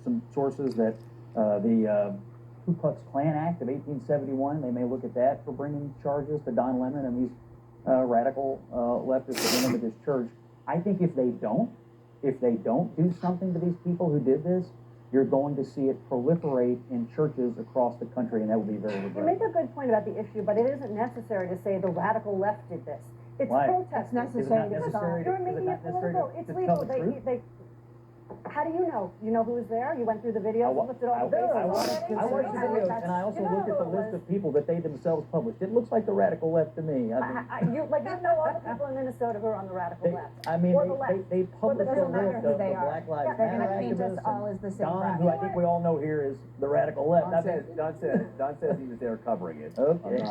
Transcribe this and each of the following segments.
some sources that the Ku Klux Klan Act of 1871, they may look at that for bringing charges to Don Lemon and these radical leftists within this church. I think if they don't do something to these people who did this, you're going to see it proliferate in churches across the country, and that would be very regrettable. You make a good point about the issue, but it isn't necessary to say the radical left did this. It's protest. It's necessary to stop. You're making it political. It's legal. How do you know? You know who was there? You went through the videos and looked at all the videos. I watched the videos, and I also looked at the list of people that they themselves published. It looks like the radical left to me. You know all the people in Minnesota who are on the radical left. I mean, they published a doesn't matter list who of the they are. Black Lives They're Matter going to paint us activists, all as the same Don, crowd. who I think we all know here is the radical left. Don says he was there covering it. Okay.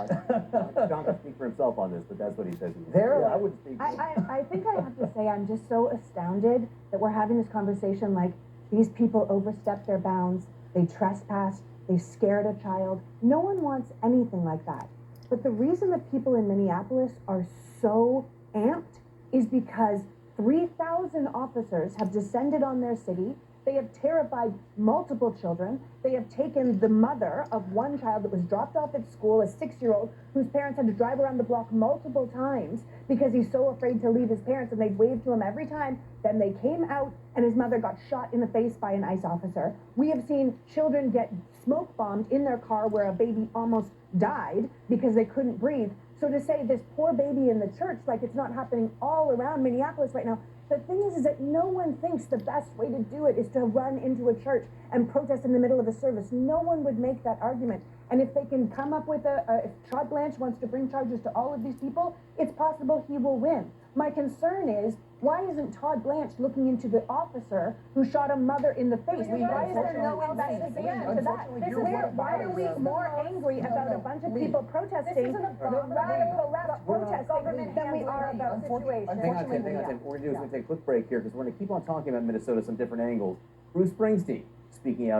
Don can speak for himself on this, but that's what he says. He was There, I would speak. I think I have to say I'm just so astounded that we're having this conversation like these people overstepped their bounds, they trespassed, they scared a child. No one wants anything like that. But the reason that people in Minneapolis are so amped is because 3,000 officers have descended on their city. They have terrified multiple children. They have taken the mother of one child that was dropped off at school, a 6-year-old, whose parents had to drive around the block multiple times because he's so afraid to leave his parents, and they'd waved to him every time. Then they came out, and his mother got shot in the face by an ICE officer. We have seen children get smoke bombed in their car where a baby almost died because they couldn't breathe. So to say this poor baby in the church, like it's not happening all around Minneapolis right now, the thing is that no one thinks the best way to do it is to run into a church and protest in the middle of a service. No one would make that argument. And if they can come up with if Todd Blanche wants to bring charges to all of these people, it's possible he will win. My concern is, why isn't Todd Blanche looking into the officer who shot a mother in the face? Why is there no investigation into that? Why are we more angry about a bunch of people protesting, the radical left protesting, than we are about the situation? Hang on, Tim. What we're going to do is we're going to take a quick break here because we're going to keep on talking about Minnesota, some different angles. Bruce Springsteen speaking out